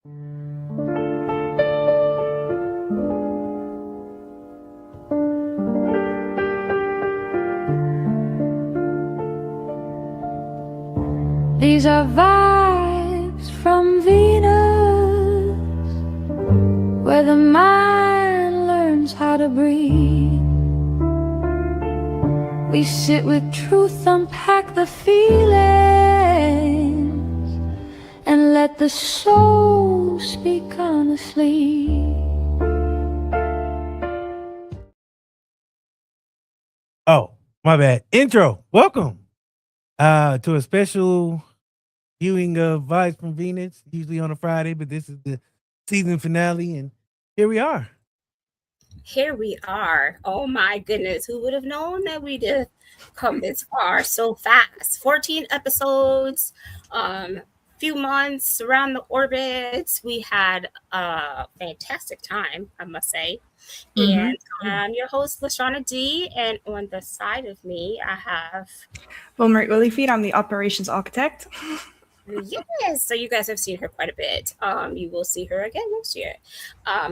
These are vibes from Venus, where the mind learns how to breathe. We sit with truth, unpack the feelings, and let the soul speak honestly. Oh, my bad. Intro. Welcome to a special viewing of Vibes from Venus, usually on a Friday, but this is the season finale, and here we are. Here we are. Oh my goodness. Who would have known that we'd have come this far so fast? 14 episodes, few months around the orbit. We had a fantastic time, I must say. And I'm your host, Lashana D. And on the side of me, I have Wilmer Willifeed. I'm the operations architect. Yes, so you guys have seen her quite a bit. You will see her again next year,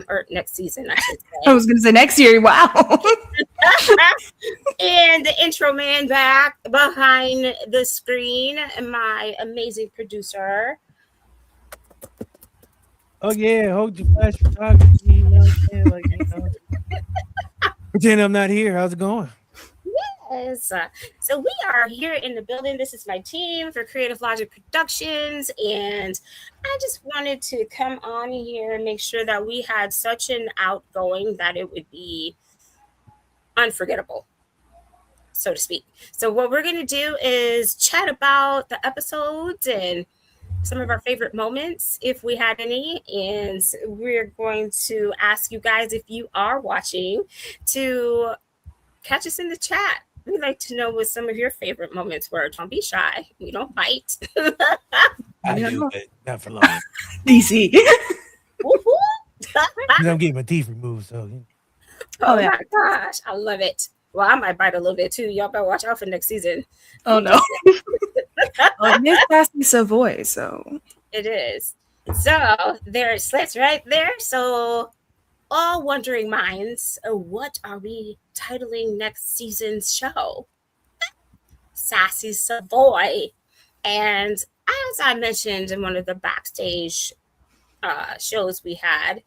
or next season, I should say. I was going to say next year. Wow. And the intro man back behind the screen, my amazing producer. Oh yeah, hold your flash photography. You know what I'm saying? Like, pretend I'm not here. How's it going? Yes. So we are here in the building. This is my team for Creative Logic Productions, and I just wanted to come on here and make sure that we had such an outgoing that it would be unforgettable, so to speak. So what we're going to do is chat about the episodes and some of our favorite moments, if we had any, and we're going to ask you guys, if you are watching, to catch us in the chat. We'd like to know what some of your favorite moments were. Don't be shy. We don't bite. I do, but not for long. DC. I'm getting my teeth removed, so. Oh yeah. My gosh, I love it. Well, I might bite a little bit too. Y'all better watch out for next season. Oh no. It's Sassy Savoy, so. It is. So there's slits right there. So all wondering minds, what are we titling next season's show? Sassy Savoy. And as I mentioned in one of the backstage shows we had,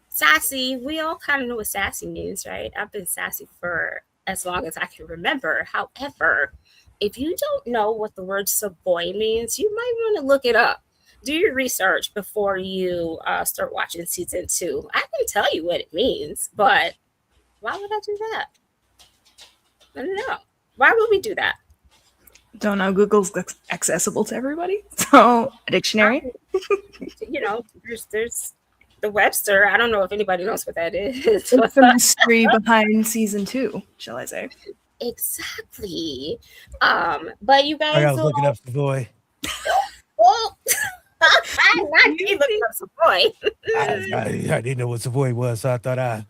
sassy, we all kind of know what sassy means, right? I've been sassy for as long as I can remember. However, if you don't know what the word Savoy means, you might want to look it up. Do your research before you start watching season 2. I can tell you what it means, but why would I do that? I don't know. Why would we do that? Don't know. Google's accessible to everybody. So, a dictionary. There's the Webster. I don't know if anybody knows what that is. It's the mystery behind season 2, shall I say. Exactly. But you guys... I gotta look it up, Savoy. Oh! I did look up Savoy. I didn't know what Savoy was, so I thought I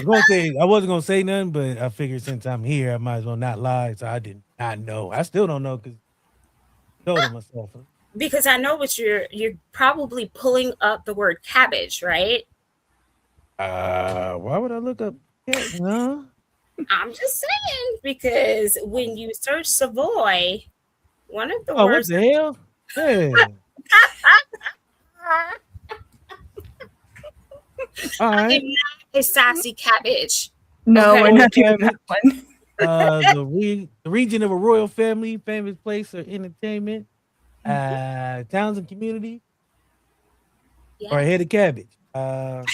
wasn't gonna say nothing, but I figured since I'm here, I might as well not lie. So I did not know. I still don't know because I told myself. Because I know what you're probably pulling up the word cabbage, right? Why would I look up? No. I'm just saying, because when you search Savoy, one of the words. What the hell? Hey. All right. A sassy cabbage. No, Okay. we're not doing that one. The region of a royal family, famous place for entertainment, towns and community, or a head of cabbage. I'm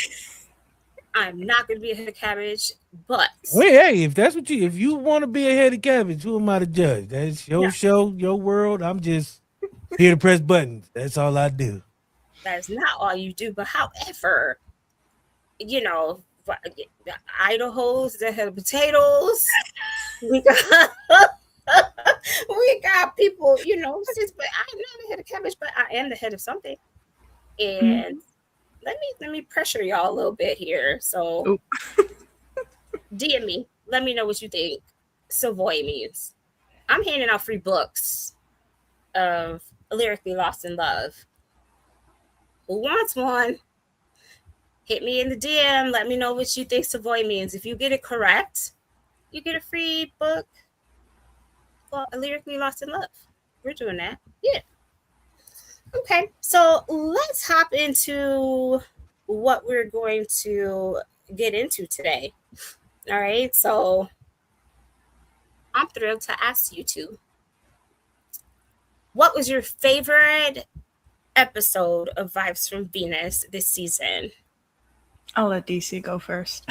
not going to be a head of cabbage, but hey, if you want to be a head of cabbage, who am I to judge? That's your show, your world. I'm just here to press buttons. That's all I do. That's not all you do. But however, Idaho's the head of potatoes. We got people, but I'm not the head of cabbage, but I am the head of something. And let me pressure y'all a little bit here. So DM me. Let me know what you think Savoy means. I'm handing out free books of Lyrically Lost in Love. who wants one? Hit me in the DM. Let me know what you think Savoy means. If you get it correct, you get a free book. Well, Lyrically Lost in Love. We're doing that. Yeah. Okay, so let's hop into what we're going to get into today. All right, so I'm thrilled to ask you two, what was your favorite episode of Vibes from Venus this season? I'll let DC go first.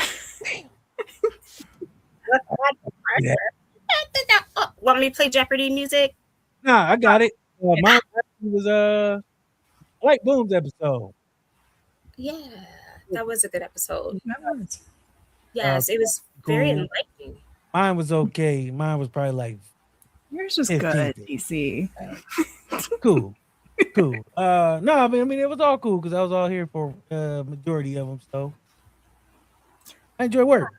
Yeah. Want me to play Jeopardy music? Nah, I got it. Mine was Light Boom's episode. Yeah, that was a good episode. That was. Yes, it was very cool. enlightening. Mine was okay. Mine was probably like Yours was 15. good, DC. cool. No, I mean it was all cool because I was all here for majority of them. So I enjoy work.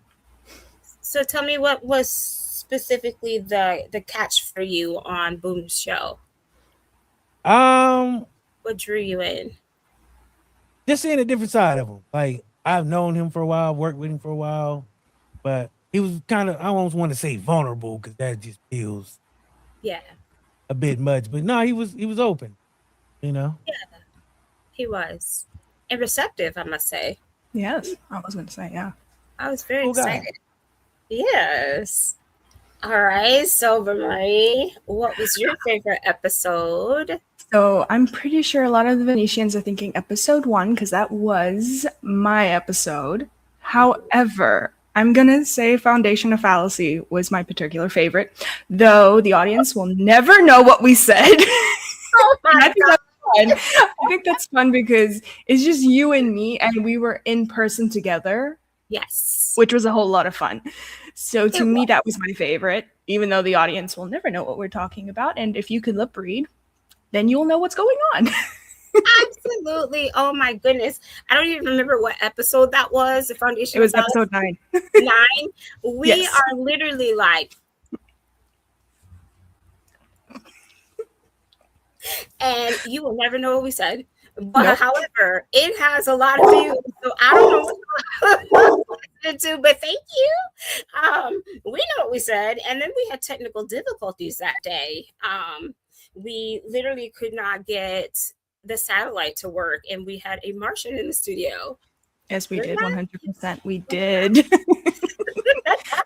So tell me, what was specifically the catch for you on Boom's show? What drew you in? Just seeing a different side of him. Like I've known him for a while, worked with him for a while, but he was kind of, I almost want to say vulnerable because that just feels a bit much. But no, he was open, you know. Yeah, he was, and receptive, I must say. Yes, I was going to say, yeah. I was very Cool guy. excited. Yes. All right. So, Marie, what was your favorite episode? So I'm pretty sure a lot of the Venetians are thinking episode 1 because that was my episode. However, I'm going to say Foundation of Fallacy was my particular favorite, though the audience will never know what we said. Oh my God. I think that's fun because it's just you and me, and we were in person together. Yes. Which was a whole lot of fun. So to me, that was my favorite, even though the audience will never know what we're talking about. And if you can lip read, then you'll know what's going on. Absolutely. Oh my goodness. I don't even remember what episode that was. The Foundation. It was episode 9. 9. We Yes. are literally like, and you will never know what we said. But Nope. however, it has a lot of views, so I don't know what to listen to. But thank you. We know what we said, and then we had technical difficulties that day. We literally could not get the satellite to work, and we had a Martian in the studio. Yes, we did. 100%. We did.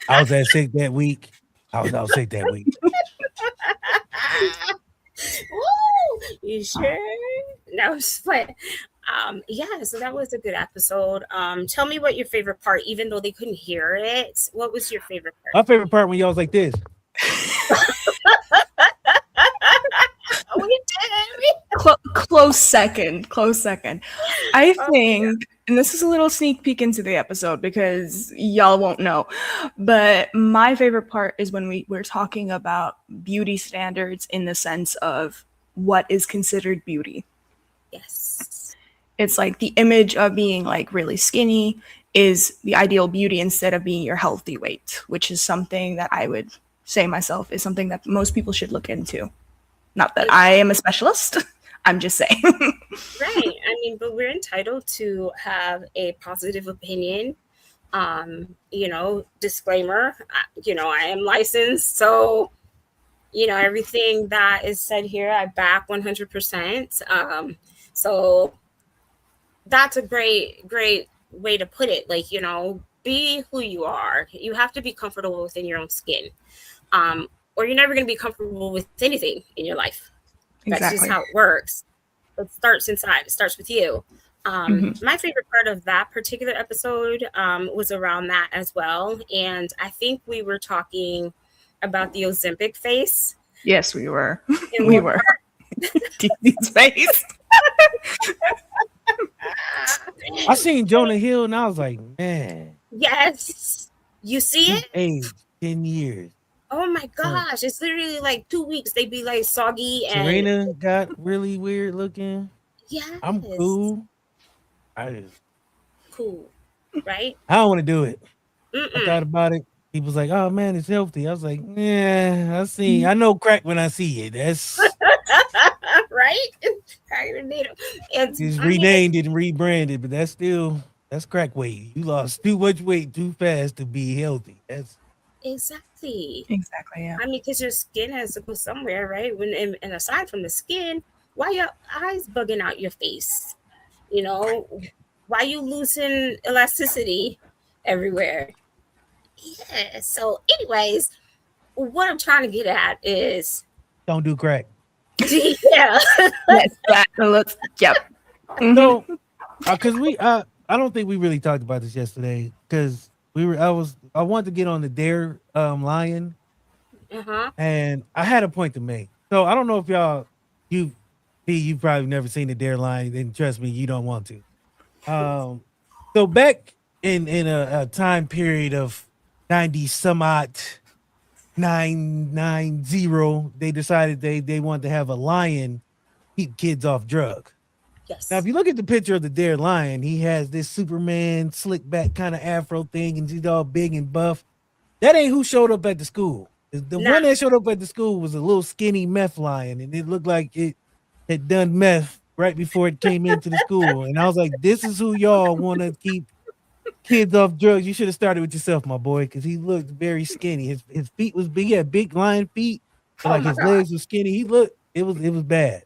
I was that sick that week. I was sick that week. Woo! You sure? No, but yeah, so that was a good episode. Tell me what your favorite part, even though they couldn't hear it. What was your favorite part? My favorite part when y'all was like this. We did. Close second. I think, and this is a little sneak peek into the episode because y'all won't know, but my favorite part is when we're talking about beauty standards in the sense of what is considered beauty. Yes. It's like the image of being like really skinny is the ideal beauty instead of being your healthy weight, which is something that I would say myself is something that most people should look into. Not that I am a specialist. I'm just saying. Right. I mean, but we're entitled to have a positive opinion. Disclaimer, I am licensed. So, everything that is said here, I back 100%. So that's a great way to put it. Like, be who you are. You have to be comfortable within your own skin. Or you're never going to be comfortable with anything in your life. That's Exactly. just how it works. It starts inside. It starts with you. My favorite part of that particular episode was around that as well. And I think we were talking about the Ozempic face. Yes, we were. In We one were. part. DC's face. I seen Jonah Hill and I was like, man, Yes. You see he's it? aged 10 years. Oh my gosh. It's literally like 2 weeks. They'd be like soggy and Serena got really weird looking. yes. I'm cool. Cool. Right? I don't want to do it. I Mm-mm. thought about it. He was like, "Oh man, it's healthy." I was like, "Yeah, I know crack when I see it." That's right? Cognito. And It's I mean, renamed and rebranded, but that's crack weight. You lost too much weight too fast to be healthy. That's exactly. Exactly. Yeah. I mean, because your skin has to go somewhere, right? And aside from the skin, why your eyes bugging out your face? You know, why you losing elasticity everywhere? Yeah. So, anyways, what I'm trying to get at is, don't do crack. yeah, Yes. That. Let's. Yep. Mhm. So, because I don't think we really talked about this yesterday because I wanted to get on the Dare Lion, uh-huh. and I had a point to make. So I don't know if you you've probably never seen the Dare Lion, and trust me, you don't want to. So back in a time period of 90 some odd 990, they decided they wanted to have a lion keep kids off drugs. Now, if Yes. you look at the picture of the Dare Lion, he has this Superman slick back kind of afro thing, and he's all big and buff. That ain't who showed up at the school. The Nah. one that showed up at the school was a little skinny meth lion, and it looked like it had done meth right before it came into the school. And I was like, this is who y'all want to keep kids off drugs. You should have started with yourself, my boy, because he looked very skinny. His feet was big. He had big lion feet, but Oh like my his God. legs were skinny. It was bad.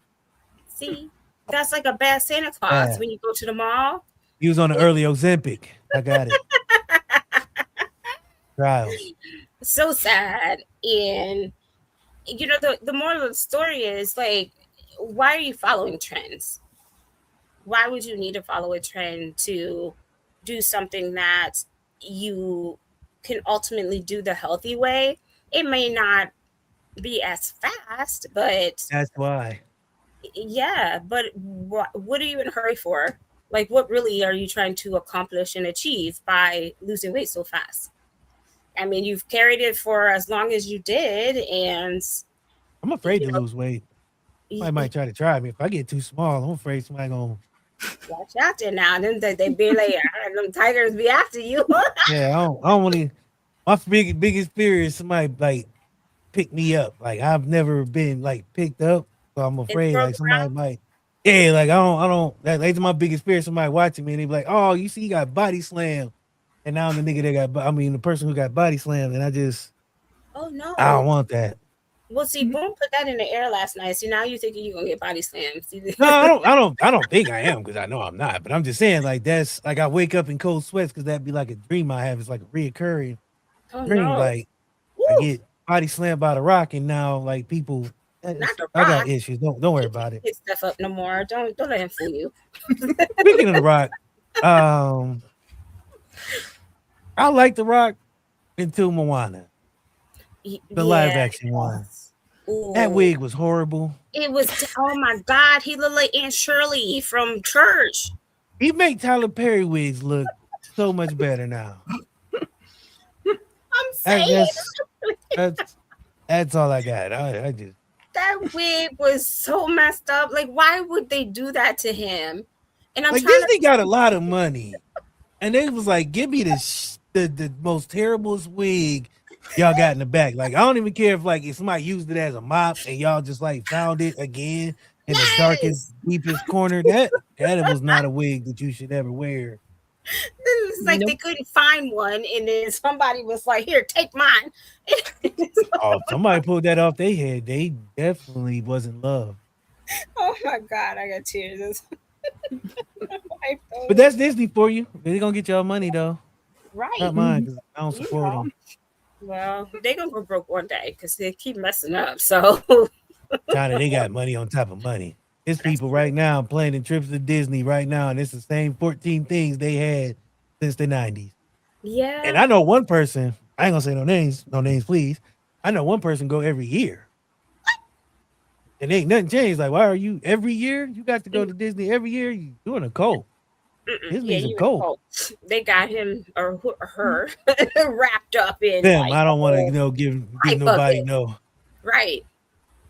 See, that's like a bad Santa Claus Bad. when you go to the mall. He was on the early Ozempic. I got it. Trials. So sad. And the moral of the story is like, why are you following trends? Why would you need to follow a trend to do something that you can ultimately do the healthy way? It may not be as fast, but That's why. yeah, but what are you in a hurry for? Like, what really are you trying to accomplish and achieve by losing weight so fast? I mean, you've carried it for as long as you did, and I'm afraid you to know, lose weight. Somebody might try to try me. If I get too small, I'm afraid somebody gonna. watch out there now. Then they be like, "Ah, them tigers be after you." Yeah, I don't want to. My biggest fear is somebody like pick me up. Like I've never been like picked up, so I'm And afraid throw like you somebody around. might. Yeah, like I don't. That's my biggest fear. Somebody watching me and they be like, "Oh, you see, you got body slam," and now I'm the nigga that got. I mean, the person who got body slammed, and Oh I no. don't want that. Well, see, Boom put that in the air last night. So now you thinking you're gonna get body slammed. See, No, I don't think I am because I know I'm not. But I'm just saying, like that's like I wake up in cold sweats because that'd be like a dream I have. It's like a reoccurring oh dream. no. Like I Woo, get body slammed by the rock, and now like people, not the I got rock. issues. Don't worry He about can't it. pick stuff up no more. Don't let him fool you. Speaking of the rock, um, I like the rock until Moana, the live Yeah. action one. That Ooh. wig was horrible. It was, oh my God, he looked like Aunt Shirley from church. He make Tyler Perry wigs look so much better now. I'm That, saying that's all I got. I just that wig was so messed up. Like, why would they do that to him? And I'm like trying Disney got a lot of money, and they was like, "Give me the most terriblest wig y'all got in the back." Like, I don't even care if somebody used it as a mop and y'all just like found it again in the darkest, yes. deepest corner. That was not a wig that you should ever wear. It's like they Nope. couldn't find one, and then somebody was like, "Here, take mine." Oh, if somebody pulled that off their head, they definitely wasn't loved. Oh my God, I got tears. But that's Disney for you. They're gonna get y'all money though, Right. not mine because I don't You support know. them. Well, they're gonna go broke one day because they keep messing up. So China, they got money on top of money. It's that's people true. right now planning trips to Disney right now, and it's the same 14 things they had since the 90s. And Yeah. I know one person, I ain't gonna say no names, please. I know one person go every year. And ain't nothing changed. Like, why are you every year? You got to go to Disney every year. You doing a cult. Yeah, Disney's a you in cult. cult. They got him or her wrapped up in Them, like I a don't want to, whole give pipe of nobody it. no. Right.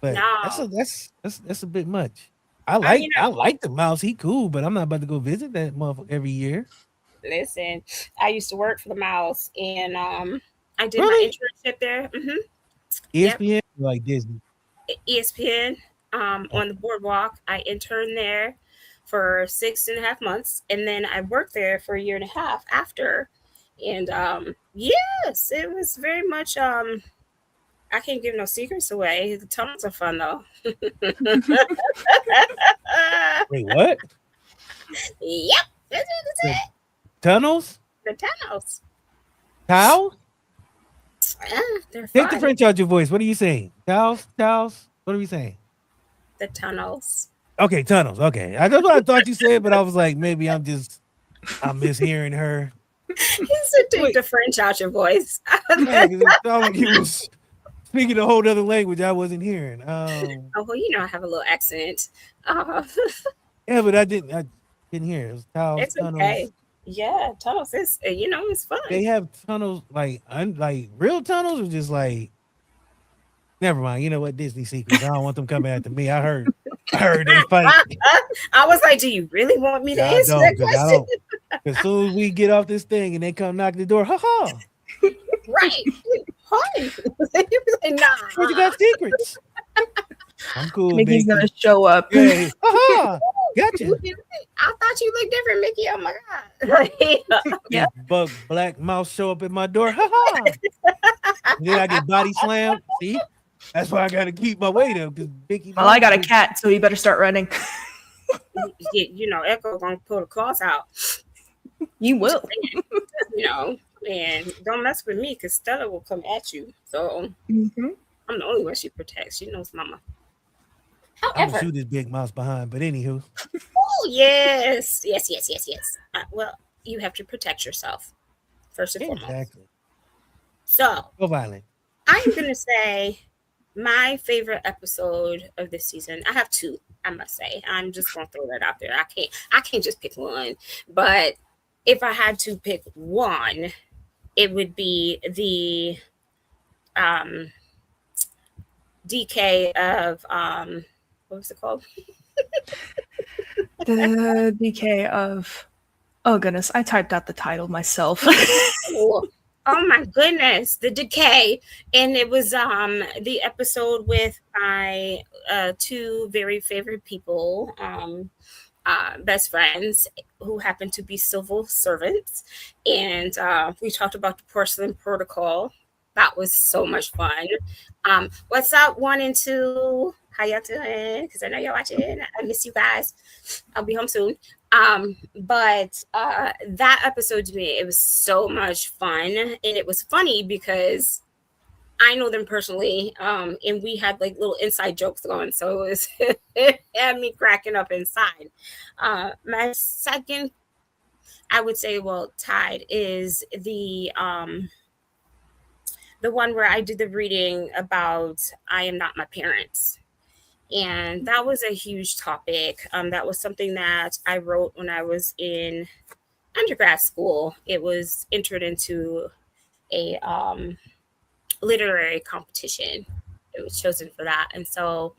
But No. that's a bit much. I I mean, like I like the mouse. He cool, but I'm not about to go visit that motherfucker every year. listen, I used to work for the Mouse, and I did my Really? internship there. Yep. ESPN like Disney. ESPN. on the boardwalk. I interned there for 6.5 months, and then I worked there for a year and a half after. And yes, it was very much. I can't give no secrets away. The tunnels are fun though. Wait, what? Yep, that's The it. tunnels? The tunnels. Towels? They're Take the fun. French out your voice. What are you saying? Towels? Towels? What are we saying? The tunnels. Okay, tunnels. Okay. That's what I thought you said, but I was like, maybe I'm mishearing her. He said, take Wait. the French out your voice. Yeah, 'cause it sounded like he was speaking a whole other language I wasn't hearing. Oh, well, I have a little accent. Yeah, but I didn't hear it. It was towels, It's tunnels. okay. Yeah, tunnels is it's fun. They have tunnels like real tunnels, or just like, never mind. You know what? Disney secrets. I don't want them coming after me. I heard they fight. I was like, do you really want me to I answer that don't, because I question? don't. As soon as we get off this thing and they come knock the door, ha. Right. Hi. You'd be like, nah. Where'd you got secrets? I'm cool. Mickey's Mickey. gonna show up. Yeah. Ha. Gotcha. I thought you looked different, Mickey. Oh my god. Yeah. This black mouse show up at my door. Ha. Then I get body slammed. See? That's why I gotta keep my weight up, because Mickey. Well, I got a cat, so you better start running. Echo gonna pull the claws out. You will. And don't mess with me, because Stella will come at you. So Mm-hmm. I'm the only one she protects. She knows mama. I'm However, gonna shoot this big mouse behind, but anywho. oh yes. Well, you have to protect yourself first and foremost. Exactly. So Go violent. I'm gonna say my favorite episode of this season. I have two, I must say. I'm just gonna throw that out there. I can't just pick one. But if I had to pick one, it would be the DK of what was it called? The DK of. Oh goodness, I typed out the title myself. Oh my goodness, the decay. And it was the episode with my two very favorite people, best friends, who happen to be civil servants. And we talked about the porcelain protocol. That was so much fun. What's up, 1 and 2? How y'all doing? Because I know y'all watching. I miss you guys. I'll be home soon. But that episode, to me, it was so much fun. And it was funny because I know them personally, and we had like little inside jokes going. So it was it had me cracking up inside. My second, I would say, well, tied, is the one where I did the reading about I Am Not My Parents. And that was a huge topic. That was something that I wrote when I was in undergrad school. It was entered into a literary competition. It was chosen for that. And so,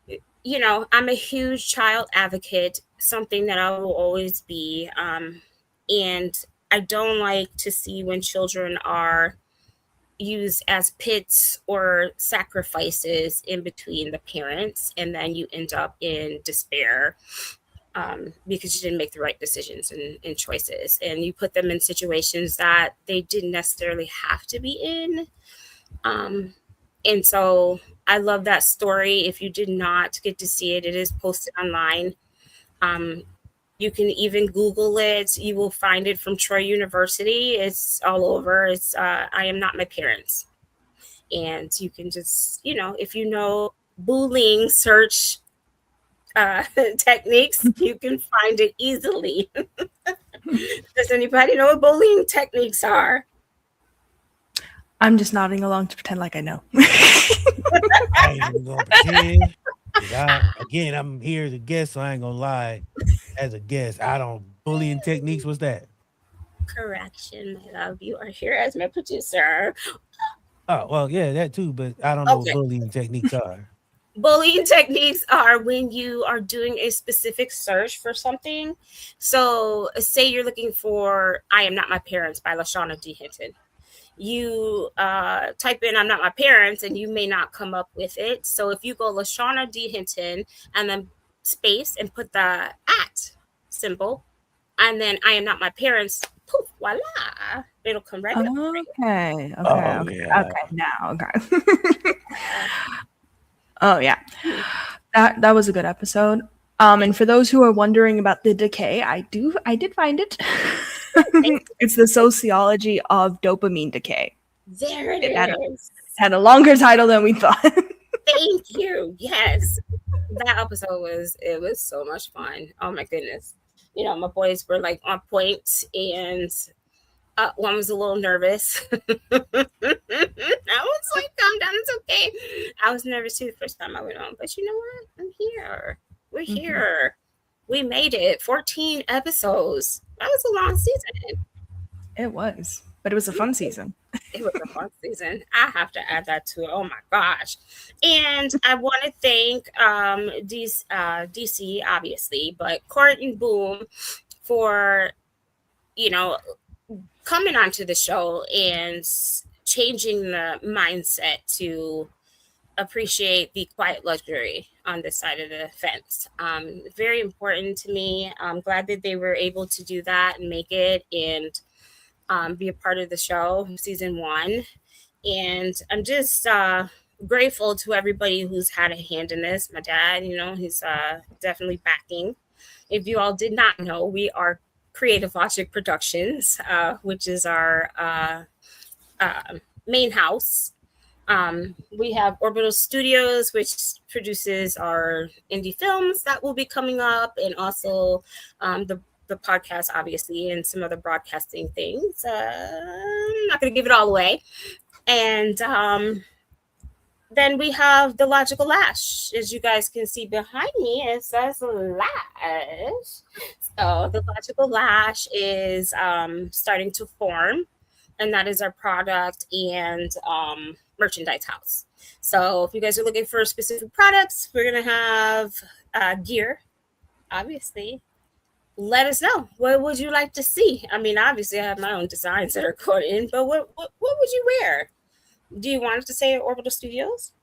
I'm a huge child advocate, something that I will always be. And I don't like to see when children are used as pits or sacrifices in between the parents, and then you end up in despair because you didn't make the right decisions and choices, and you put them in situations that they didn't necessarily have to be in. And so I love that story. If you did not get to see it, it is posted online. You can even Google it. You will find it from Troy University. It's all over. It's I Am Not My Parents. And you can just, if you know bullying search techniques, you can find it easily. Does anybody know what bullying techniques are? I'm just nodding along to pretend like I know. I ain't even gonna pretend. Again, I'm here as a guest, so I ain't gonna lie. As a guest, I don't. Bullying techniques, what's that? Correction, my love. You are here as my producer. Oh, well, yeah, that too, but I don't know Okay. what bullying techniques are. Bullying techniques are when you are doing a specific search for something. So say you're looking for I Am Not My Parents by Lashana D. Hinton. you type in "I'm not my parents" and you may not come up with it. So if you go Lashana D Hinton and then space and put the at symbol and then "I am not my parents," poof, voila, it'll come right up. Okay. Oh, yeah. Okay. Now, okay. Oh yeah, that was a good episode. And for those who are wondering about the decay, I did find it. It's the sociology of dopamine decay. There it It is. had a longer title than we thought. Thank you. Yes. That episode was so much fun. Oh my goodness. You know, my boys were like on point and one was a little nervous. I was like, calm down, it's okay. I was nervous too the first time I went on, but you know what? I'm here. We're here. We made it. 14 episodes. That was a long season. It was, but it was a fun season. It was a fun season. I have to add that to it. Oh my gosh. And I want to thank DC, obviously, but Court and Boom for, you know, coming onto the show and changing the mindset to appreciate the quiet luxury on this side of the fence. Very important to me. I'm glad that they were able to do that and make it and be a part of the show, season 1. And I'm just grateful to everybody who's had a hand in this. My dad, you know, he's definitely backing. If you all did not know, we are Creative Logic Productions, which is our main house. We have Orbital Studios, which produces our indie films that will be coming up, and also the podcast, obviously, and some other broadcasting things. I'm not going to give it all away. And then we have The Logical Lash. As you guys can see behind me, it says Lash. So The Logical Lash is starting to form, and that is our product and merchandise house. So if you guys are looking for specific products, we're going to have gear, obviously. Let us know. What would you like to see? I mean, obviously, I have my own designs that are caught in, but what would you wear? Do you want it to say Orbital Studios?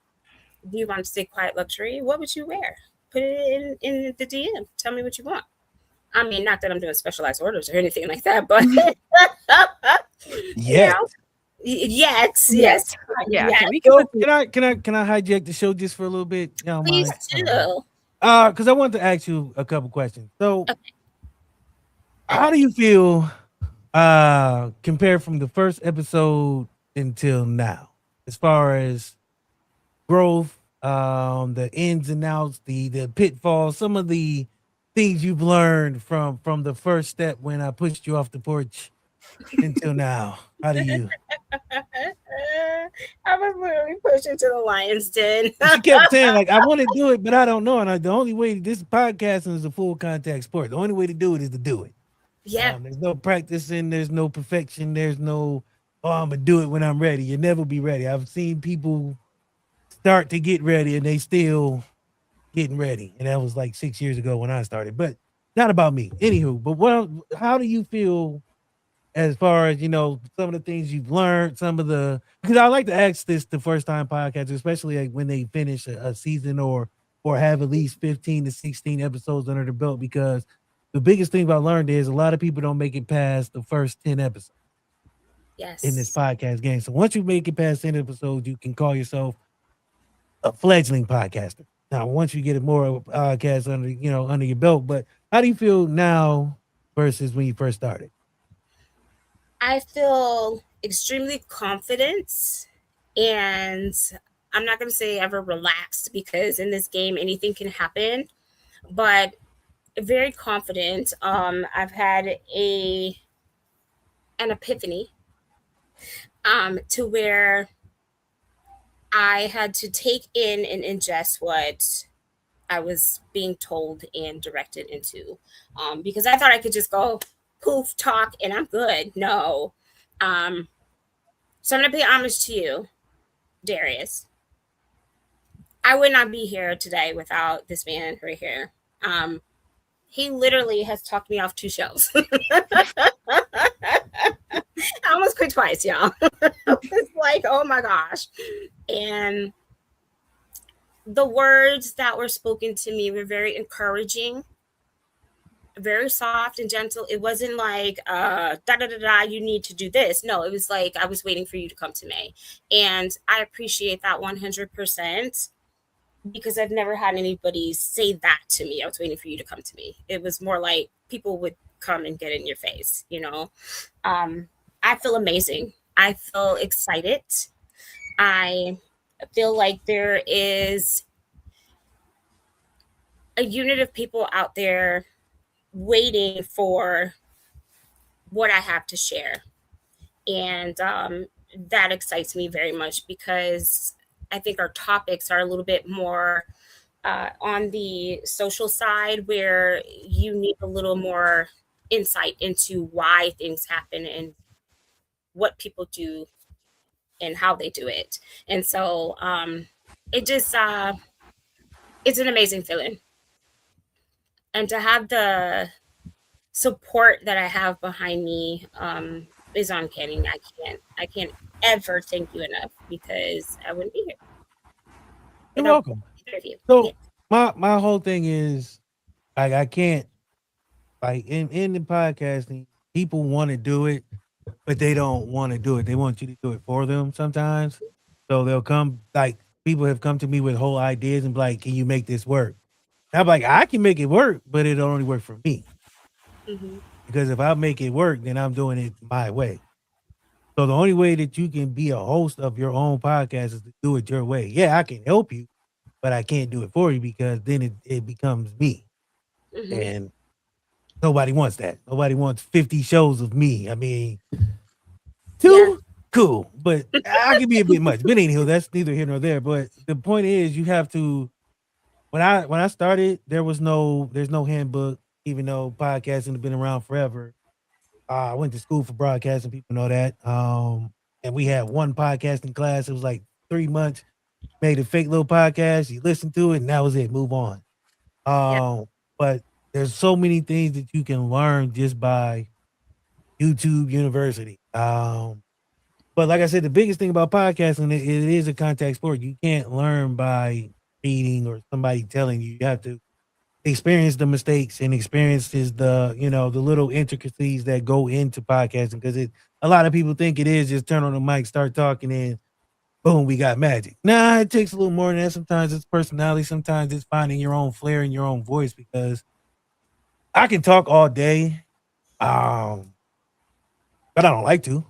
Do you want it to say Quiet Luxury? What would you wear? Put it in the DM. Tell me what you want. I mean, not that I'm doing specialized orders or anything like that, but Yeah. Yes. Yeah. So can I hijack the show just for a little bit? You don't Please mind? do. Because I wanted to ask you a couple questions. So, how do you feel compared from the first episode until now, as far as growth, the ins and outs, the pitfalls, some of the things you've learned from the first step when I pushed you off the porch until now? How do you? I was literally pushed into the lion's den. She kept saying, like, I want to do it, but I don't know. And the only way, this podcasting is a full contact sport. The only way to do it is to do it. Yeah. There's no practicing. There's no perfection. There's no, oh, I'm going to do it when I'm ready. You'll never be ready. I've seen people start to get ready and they still getting ready. And that was like 6 years ago when I started, but not about me. Anywho, but how do you feel as far as, you know, some of the things you've learned, because I like to ask this the first time podcast, especially like when they finish a season or have at least 15 to 16 episodes under the belt, because the biggest thing I've learned is a lot of people don't make it past the first 10 episodes. Yes. In this podcast game. So once you make it past 10 episodes, you can call yourself a fledgling podcaster. Now, once you get more podcasts under your belt, but how do you feel now versus when you first started? I feel extremely confident, and I'm not going to say ever relaxed, because in this game anything can happen, but very confident. I've had an epiphany to where I had to take in and ingest what I was being told and directed into, because I thought I could just go poof, talk, and I'm good. No. So I'm going to pay homage to you, Darius. I would not be here today without this man right here. He literally has talked me off 2 shows. I almost quit twice, y'all. It's like, oh my gosh. And the words that were spoken to me were very encouraging, very soft and gentle. It wasn't like da da da da, you need to do this. No, it was like I was waiting for you to come to me. And I appreciate that 100% because I've never had anybody say that to me. I was waiting for you to come to me. It was more like people would come and get in your face, you know. I feel amazing. I feel excited. I feel like there is a unit of people out there waiting for what I have to share. And that excites me very much because I think our topics are a little bit more on the social side where you need a little more insight into why things happen and what people do and how they do it. And so it just, it's an amazing feeling. And to have the support that I have behind me is uncanny. I can't ever thank you enough because I wouldn't be here. You're without welcome. either of you. So my whole thing is like I can't like in the podcasting, people want to do it, but they don't want to do it. They want you to do it for them sometimes. So they'll come like people have come to me with whole ideas and be like, can you make this work? And I'm like, I can make it work, but it'll only work for me. Mhm. Because if I make it work, then I'm doing it my way. So the only way that you can be a host of your own podcast is to do it your way. Yeah, I can help you, but I can't do it for you because then it becomes me. Mhm. And nobody wants that. Nobody wants 50 shows of me. I mean, two, cool, but I can be a bit much. But anyhow, that's neither here nor there. But the point is you have to when I started, there's no handbook, even though podcasting has been around forever. I went to school for broadcasting, people know that. And we had one podcasting class. It was like 3 months, made a fake little podcast, you listen to it, and that was it. Move on. But there's so many things that you can learn just by YouTube University. But like I said, the biggest thing about podcasting, it is a contact sport. You can't learn by reading or somebody telling you. You have to experience the mistakes and experiences the the little intricacies that go into podcasting because a lot of people think it is just turn on the mic, start talking, and boom, we got magic. Nah, it takes a little more than that. Sometimes it's personality, sometimes it's finding your own flair and your own voice because I can talk all day, um, but I don't like to.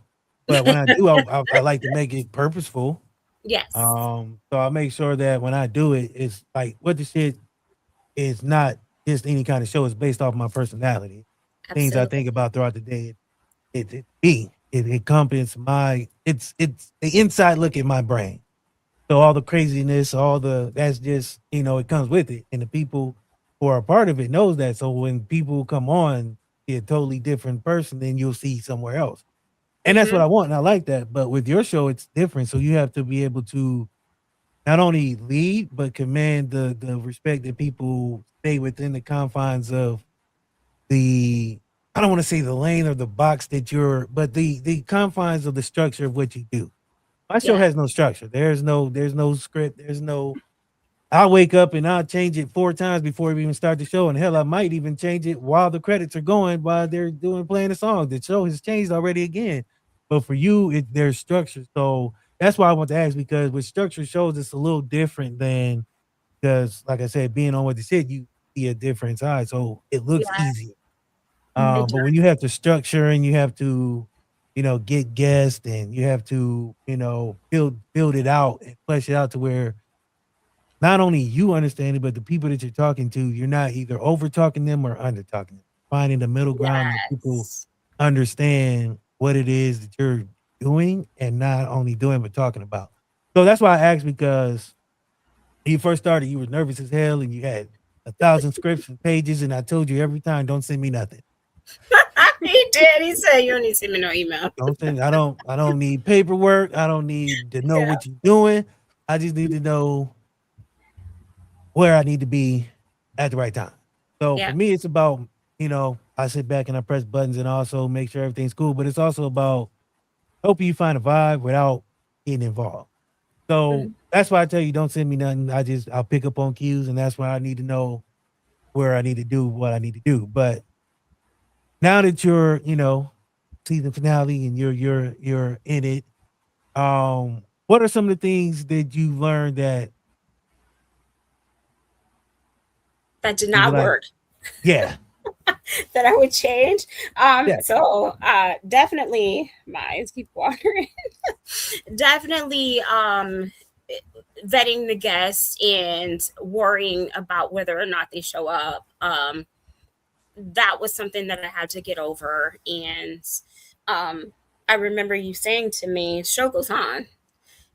But when I do, I like to make it purposeful. Yes. So I make sure that when I do it, it's like what the shit is not just any kind of show. It's based off my personality, things I Absolutely. think about throughout the day. It me. It encompasses my. It's the inside look at my brain. So all the craziness, all the that's just it comes with it, and the people who are a part of it knows that. So when people come on, be a totally different person than you'll see somewhere else, and that's what Mhm. I want, and I like that. But with your show, it's different. So you have to be able to not only lead but command the respect that people stay within the confines of the I don't want to say the lane or the box that you're, but the confines of the structure of what you do. My show Yeah. has no structure. There's no script. There's no. I'll wake up and I'll change it 4 times before we even start the show, and hell, I might even change it while the credits are going, while they're doing playing the song. The show has changed already again, but for you, there's structure. So that's why I want to ask because with structure shows, it's a little different than because, like I said, being on what they said, you see a different side, so it looks Yeah. easy. It But does. when you have to structure and you have to, get guests and you have to, build it out and flesh it out to where not only you understand it, but the people that you're talking to, you're not either over talking them or under talking them. Finding the middle ground that people Yes. understand what it is that you're doing and not only doing but talking about. So that's why I asked because when you first started, you were nervous as hell and you had 1,000 scripts and pages, and I told you every time, don't send me nothing. He did. He said you don't need to send me no email. Don't send. I don't need paperwork. I don't need to know Yeah. what you're doing. I just need to know where I need to be at the right time. So for Yeah. me, it's about, I sit back and I press buttons and also make sure everything's cool. But it's also about helping you find a vibe without getting involved. So Mhm. that's why I tell you, don't send me nothing. I'll pick up on cues, and that's why I need to know where I need to do what I need to do. But now that you're, season finale and you're in it, what are some of the things that you learned that That did you were not like, work. yeah, That I would change. yeah, Definitely my eyes keep watering. Definitely vetting the guests and worrying about whether or not they show up. That was something that I had to get over. And um I remember you saying to me, show goes on,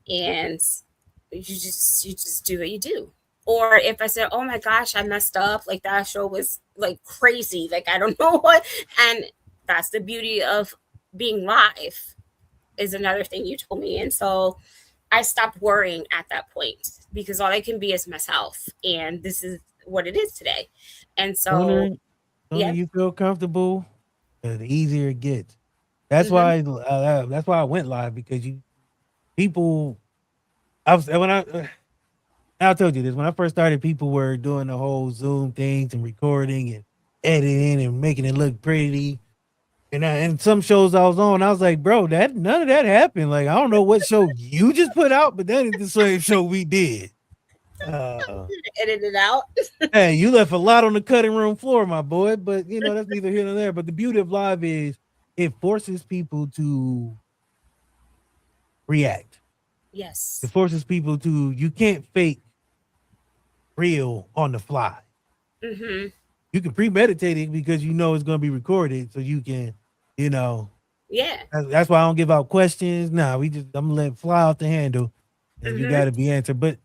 and you just do what you do. Or if I said, oh my gosh, I messed up, like that show was like crazy, like I don't know what. And that's the beauty of being live, is another thing you told me. And so I stopped worrying at that point, because all I can be is myself, and this is what it is today. And sooner so sooner yeah. you feel comfortable, the easier it gets. Hmm. That's why I went live because people. I was when I told you this when I first started. People were doing the whole Zoom things and recording and editing and making it look pretty. And some shows I was on, I was like, bro, that none of that happened. Like, I don't know what show you just put out, but that is the same show we did. Uh, Edit it out. hey, you left a lot on the cutting room floor, my boy. But that's neither here nor there. But the beauty of live is it forces people to react. It Yes. forces people to you can't fake real on the fly. Hmm. You can premeditate it because you know it's going to be recorded, so you can, you know, Yeah. that's why I don't give out questions. Nah, I'm gonna let it fly off the handle, and you got Hmm. to be answered. But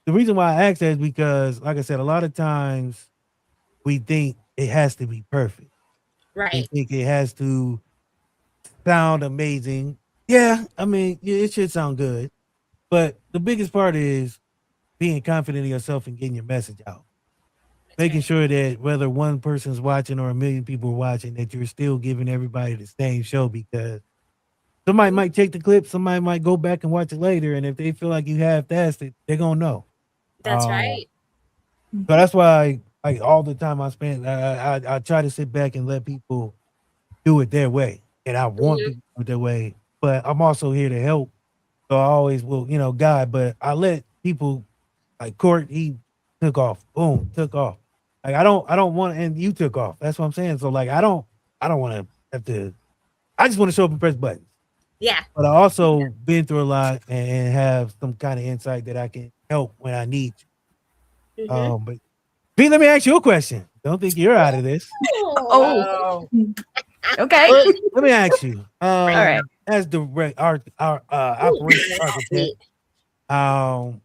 the reason why I ask that is because, like I said, a lot of times we think it has to be perfect. We Right. think it has to sound amazing. Yeah, I mean, yeah, it should sound good. But the biggest part is being confident in yourself and getting your message out. That's Making right. sure that whether one person's watching or a million people are watching, that you're still giving everybody the same show because somebody Mhm. might take the clip, somebody might go back and watch it later, and if they feel like you half-assed it, they're gonna know. That's right. So that's why, like all the time I spend, I try to sit back and let people do it their way, and I want Hmm. people to do it their way, but I'm also here to help. So I always will, guide, but I let people like Court. He took off, boom, took off. Like I don't want, and you took off. That's what I'm saying. So like I don't want to have to. I just want to show up and press buttons. Yeah. But I also been through a lot and have some kind of insight that I can help when I need to. Hmm. But B, let me ask you a question. Don't think you're out of this. Oh, Um, okay. let me ask you. All right. As the our Ooh, operation that's architect, neat. um,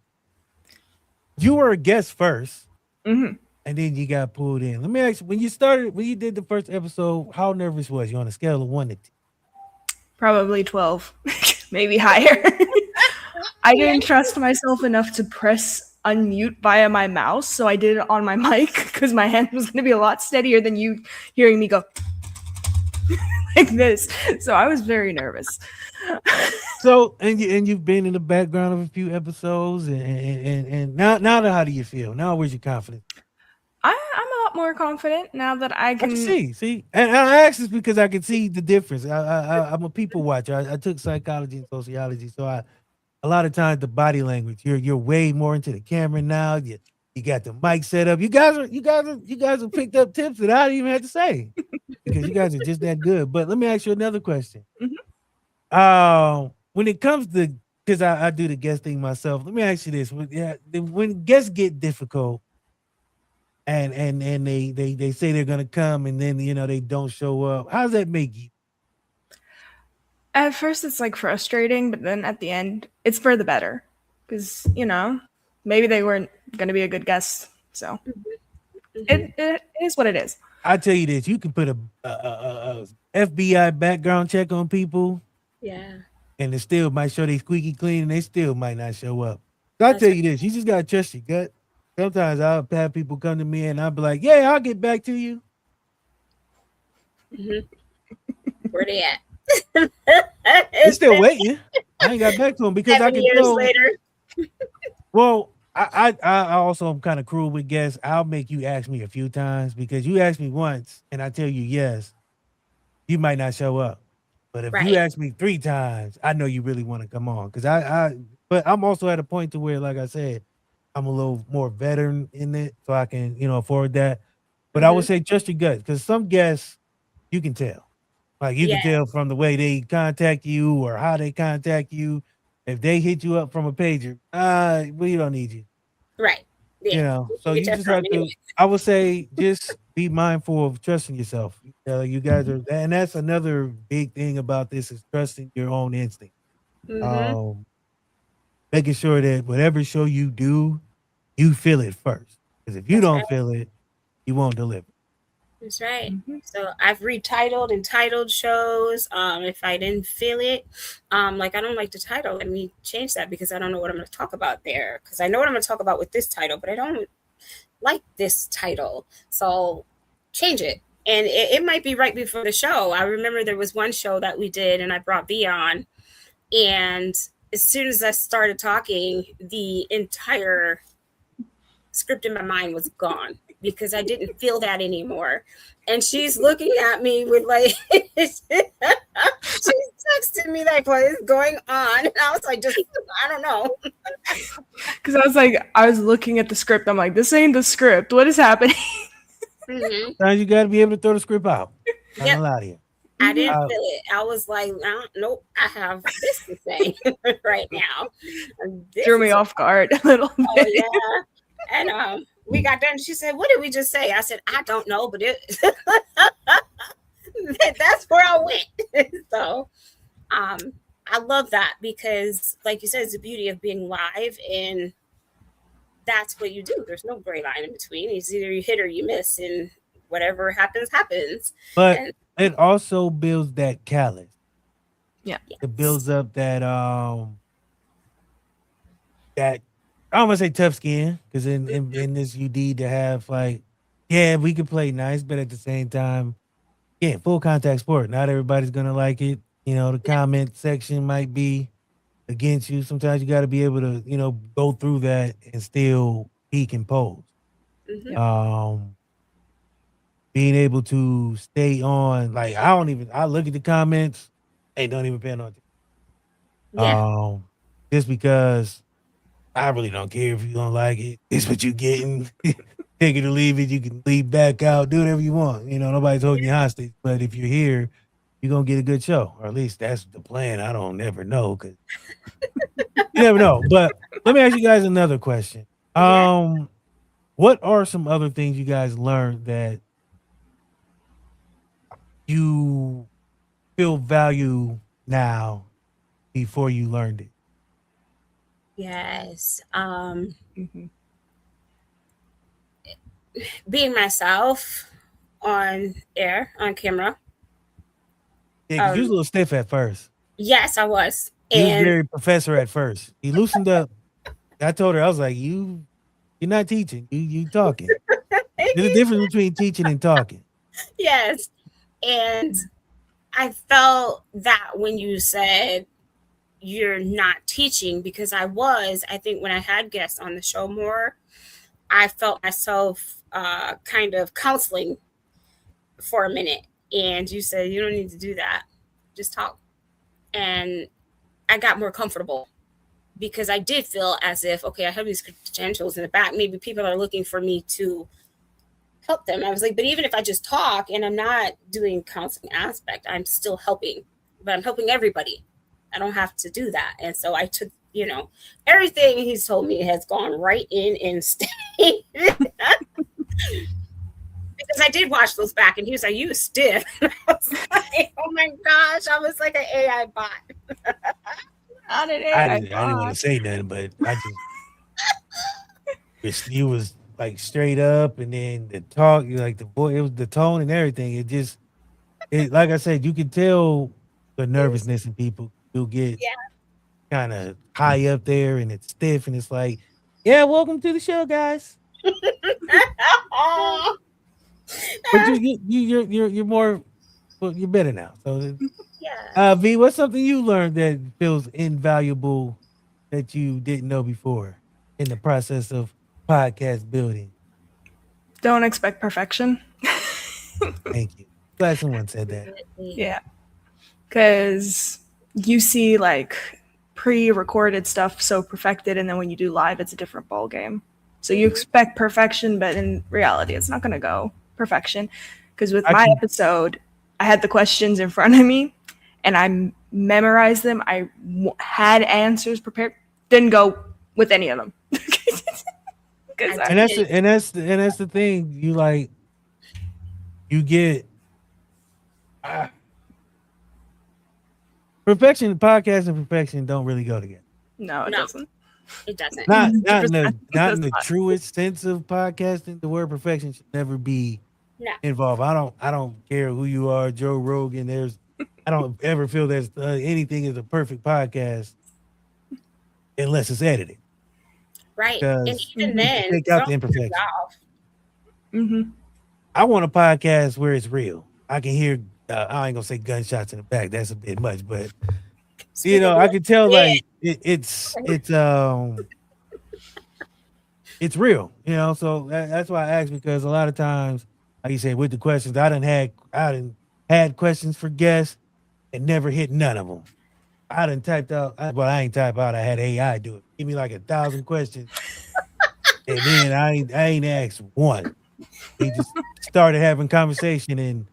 you were a guest first, Hmm. and then you got pulled in. Let me ask you: when you did the first episode, how nervous was you on a scale of 1 to 10? Probably 12, maybe higher. I Yeah. didn't trust myself enough to press unmute via my mouse, so I did it on my mic because my hand was going to be a lot steadier than you hearing me go like this. So I was very nervous. So, you've been in the background of a few episodes, and now how do you feel? Now where's your confidence? I'm a lot more confident now that I I can can. see, and I ask this because I can see the difference. I'm a people watcher. I took psychology and sociology, so a lot of times the body language. You're way more into the camera now. You got the mic set up. You guys have picked up tips that I didn't even have to say because you guys are just that good. But let me ask you another question. Mhm. When it comes to because I do the guest thing myself. Let me ask you this: when guests get difficult and they say they're gonna come and then they don't show up, how does that make you? At first, it's like frustrating, but then at the end, it's for the better because maybe they weren't going to be a good guest. So Hmm. it is what it is. I tell you this: you can put a FBI background check on people, Yeah. and it still might show they squeaky clean, and they still might not show up. So I That's tell right. you this: you just gotta trust your gut. Sometimes I'll have people come to me and I'll be like, "Yeah, I'll get back to you." Hmm. Where they at? They still waiting. I ain't got back to them because I 7 can years tell. later. Well, I also am kind of cruel with guests. I'll make you ask me a few times because you ask me once and I tell you yes, you might not show up. But if you Right. ask me 3 times, I know you really want to come on. But I'm also at a point to where, like I said, I'm a little more veteran in it, so I can, afford that. But I would Mhm. say trust your gut because some guests you can tell. Like you can Yeah. tell from the way they contact you or how they contact you. If they hit you up from a pager, we don't need you. Right. Yeah. So You get you that just from have anyway. to. I would say just be mindful of trusting yourself. You guys are, and that's another big thing about this is trusting your own instinct. Mhm. Um, Making sure that whatever show you do, you feel it first. Because if you That's right. don't feel it, you won't deliver. That's right. Mhm. So I've retitled and titled shows. If I didn't feel it, like I don't like the title, let me change that because I don't know what I'm going to talk about there. Because I know what I'm going to talk about with this title, but I don't like this title. So change it. And it might be right before the show. I remember there was one show that we did, and I brought V on, and as soon as I started talking, the entire script in my mind was gone because I didn't feel that anymore. And she's looking at me with like, she's texting me like, what is going on? And I was like, just, I don't know. Because I was looking at the script. I'm like, this ain't the script. What is happening? Mm-hmm. Sometimes you got to be able to throw the script out. I'm Yep. not lie to you. I didn't Uh, feel it. I was like, nope, I have this to say right now. This Threw me is off guard a little oh bit. yeah. And we got done. She said, "What did we just say?" I said, "I don't know, but it that's where I went." So, I love that because, like you said, it's the beauty of being live, and that's what you do. There's no gray line in between. It's either you hit or you miss, and whatever happens, happens. but And it also builds that callus. Yeah. It yes. builds up that I don't want to say tough skin because in this you need to have like, yeah, we can play nice, but at the same time, yeah, full contact sport. Not everybody's gonna like it. The comment section might be against you. Sometimes you got to be able to, go through that and still be composed. Mm-hmm. Um, Being able to stay on, like I look at the comments, hey, don't even pay no attention. Yeah. Just because I really don't care if you don't like it. It's what you getting. Take it or leave it. You can leave back out, do whatever you want. Nobody's holding you hostage. But if you're here, you're gonna get a good show, or at least that's the plan. I don't never know because you never know. But let me ask you guys another question. Yeah. What are some other things you guys learned that you feel value now before you learned it? Yes. Mhm. Being myself on air, on camera. Yeah, because you was a little stiff at first. Yes, I was. You was And very professor at first. You loosened up. I told her, I was like, you're not teaching. You talking. There's a difference between teaching and talking. yes. And I felt that when you said you're not teaching, because I think when I had guests on the show more, I felt myself kind of counseling for a minute. And you said, you don't need to do that. Just talk. And I got more comfortable because I did feel as if, okay, I have these credentials in the back. Maybe people are looking for me to help them. I was like, but even if I just talk and I'm not doing counseling aspect, I'm still helping, but I'm helping everybody. I don't have to do that. And so I took, everything he's told me has gone right in and stayed. Because I did watch those back and he was like, you stiff. And I was like, oh my gosh, I was like an AI bot. Not an I AI didn't want bot. to say nothing, but you was like straight up, and then the talk, like the voice, it was the tone and everything. Like I said, you can tell the nervousness in people. You'll get Yeah. kind of high up there, and it's stiff, and it's like, yeah, welcome to the show, guys. Oh, But you're more well, you're better now. So, Yeah. V, what's something you learned that feels invaluable that you didn't know before in the process of podcast building? Don't expect perfection. Thank you. Glad someone said that. Definitely. Yeah. Because you see like pre-recorded stuff so perfected, and then when you do live, it's a different ball game. So you expect perfection, but in reality, it's not going to go perfection. Because with I my can episode, I had the questions in front of me, and I memorized them. I had answers prepared. Didn't go with any of them. Because I and that's did. the thing. You like you get uh, perfection. Podcast and perfection don't really go together. no, it No, doesn't. it doesn't. Not 100% in the it not does in the not. truest sense of podcasting. The word perfection should never be No. involved. I don't care who you are, Joe Rogan. I don't ever feel there's anything is a perfect podcast unless it's edited Right. And because even you can then, take out some the imperfection. off. Mm-hmm. I want a podcast where it's real. I can hear. I ain't gonna say gunshots in the back. That's a bit much, but Speak of I what? can tell Yeah. like it's real. So that's why I asked because a lot of times, like you say, with the questions, I done had questions for guests and never hit none of them. I done typed out. I ain't type out. I had AI do it. Give me like 1,000 questions, and then I ain't asked one. We just started having conversation and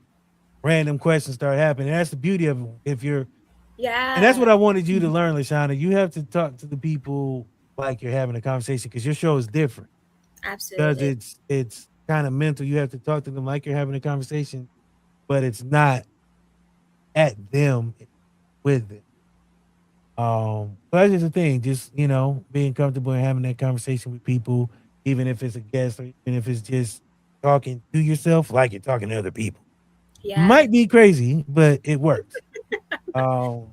random questions start happening. And that's the beauty of it. And that's Yeah. what I wanted you to learn, Lashana. You have to talk to the people like you're having a conversation because your show is different. Because Absolutely. it's kind of mental. You have to talk to them like you're having a conversation, but it's not at them with them. But that's just the thing, just being comfortable and having that conversation with people, even if it's a guest or even if it's just talking to yourself like you're talking to other people. Yeah. Might be crazy, but it works. Um,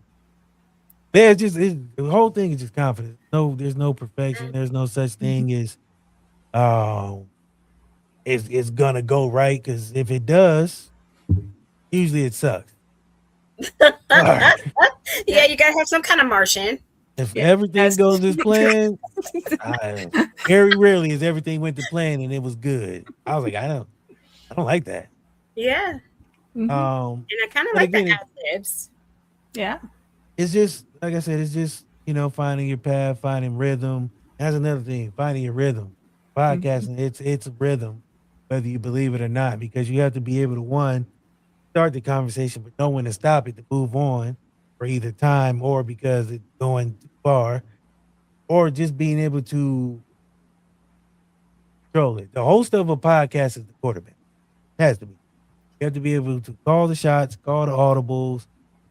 the whole thing is just confidence. No, there's no perfection. There's no such thing as um it's gonna go right because if it does, usually it sucks. All right. Yeah, you gotta have some kind of Martian. If Yeah. everything goes as planned, very rarely is everything went to plan and it was good. I was like, I don't like that. Yeah. Mhm. And I kind of But like the again, ad libs. Yeah. it's just like I said, it's just finding your path, finding rhythm. That's another thing, finding your rhythm. Podcasting, it's a rhythm, whether you believe it or not, because you have to be able to one start the conversation, but know when to stop it to move on, for either time or because it's going too far, or just being able to control it. The host of a podcast is the quarterback. It has to be. You have to be able to call the shots, call the audibles,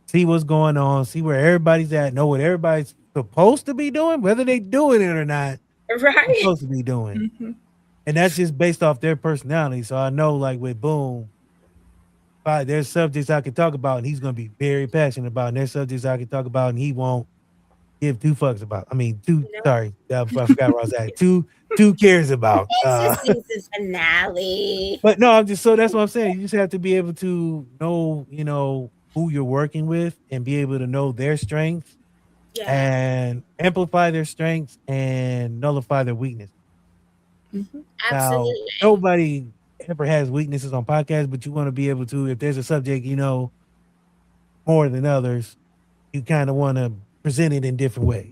see what's going on, see where everybody's at, know what everybody's supposed to be doing, whether they doing it or not, they're Right. supposed to be doing. Mhm. And that's just based off their personality. So I know, like with Boom, there's subjects I can talk about, and he's going to be very passionate about. And there's subjects I can talk about, and he won't give two fucks about. I mean, No, sorry, I forgot where I was at. Two cares about. it's the season finale. But no, I'm just so that's what I'm saying. You just have to be able to know, who you're working with and be able to know their strengths Yeah. and amplify their strengths and nullify their weakness. Now, Absolutely. nobody ever has weaknesses on podcasts, but you want to be able to, if there's a subject more than others, you kind of want to present it in different ways.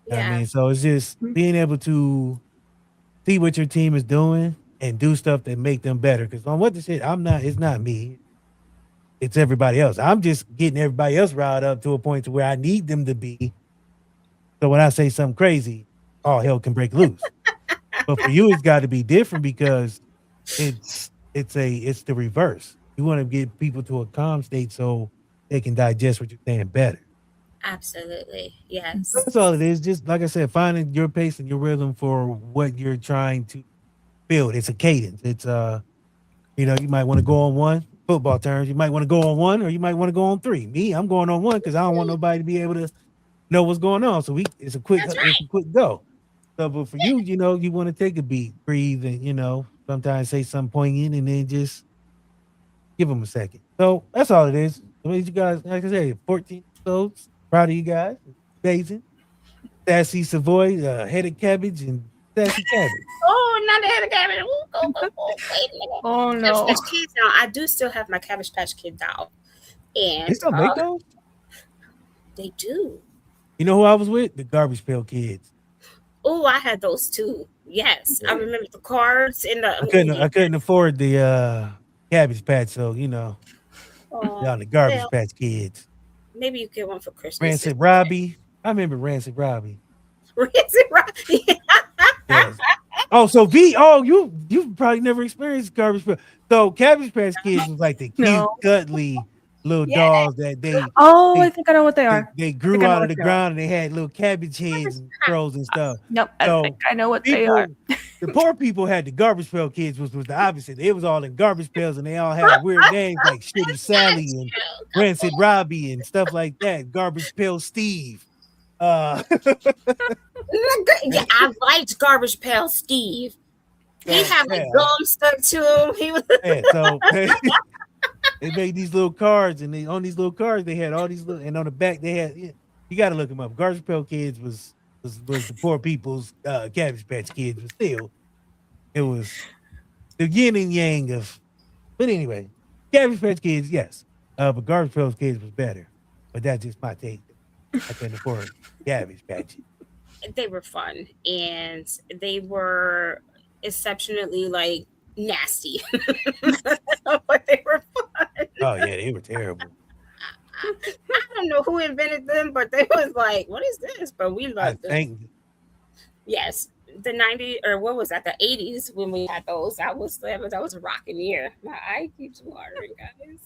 You know what I Yeah. mean? So it's just being able to see what your team is doing and do stuff that make them better. Because on what the shit, it's not me. It's everybody else. I'm just getting everybody else riled up to a point to where I need them to be. So when I say something crazy, all hell can break loose. But for you, it's got to be different because it's the reverse. You want to get people to a calm state so they can digest what you're saying better. Absolutely. Yes. That's all it is. Just like I said, finding your pace and your rhythm for what you're trying to build. It's a cadence. It's you might want to go on one football terms. You might want to go on one, or you might want to go on three. Me, I'm going on one because I don't want nobody to be able to know what's going on. So it's a quick That's right. go. So, but for you, you want to take a beat, breathe, and sometimes say something poignant, and then just Give them a second. So that's all it is. I mean, you guys, like I said, 14 episodes. Proud of you guys. Amazing. Sassy Savoy, headed cabbage, and sassy cabbage. Oh, not the head of cabbage. Ooh, wait a minute. Oh Cabbage no. Patch Kids now. I do still have my Cabbage Patch Kid doll. They And still make those? they do. You know who I was with? The Garbage Pail Kids. Oh, I had those too. Yes. I remember the cards in the I couldn't afford the Cabbage Patch, so y'all the Garbage well, Patch Kids. maybe you get one for Christmas. Rancid Robbie. I remember Rancid Robbie. Rancid Robbie. Yes. Oh, so you probably never experienced Garbage Pail. So Cabbage Patch Kids was like the cute, No. cuddly little Yeah. dolls that they I think I know what they are. they I grew think I know out of what the they are. ground and they had little cabbage heads and throws and stuff. Nope, I So think I know what they are. the poor people had the Garbage Pail Kids, which was the opposite. It was all in garbage pails and they all had weird names like Shitty Sally and Rancid Robbie and stuff like that. Garbage Pail Steve. Yeah, I liked Garbage Pail Steve. He had like gum stuck to him. He was so they made these little cards, and on these little cards they had all these little, and on the back they had. You got to look them up. Garbage Pail Kids was the poor people's Cabbage Patch Kids, but still, it was the yin and yang of. But anyway, Cabbage Patch Kids, yes, but Garbage Pail Kids was better. But that's just my take. I couldn't afford Cabbage Patch. they were fun and they were exceptionally like nasty. But they were fun. Oh yeah, they were terrible. I don't know who invented them, but they was like, what is this? But we I loved them. think Yes. The 90s or what was that? The 80s when we had those. That was a rocking year. My eye keeps watering, guys.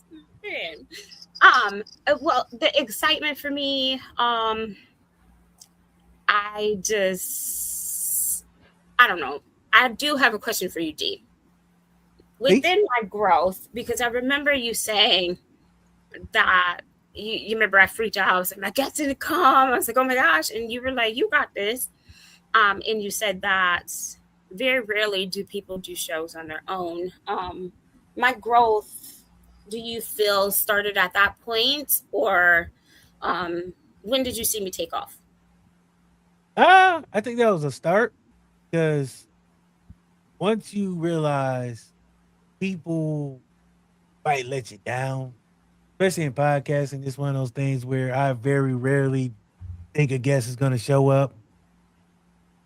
Man. Well, the excitement for me, I don't know. I do have a question for you, D. Within my growth, because I remember you saying that you remember I freaked out. I was like, my guest didn't come. I was like, oh my gosh. And you were like, you got this. And you said that very rarely do people do shows on their own. My growth, do you feel started at that point, or when did you see me take off? I think that was a start because once you realize people might let you down, especially in podcasting, it's one of those things where I very rarely think a guest is going to show up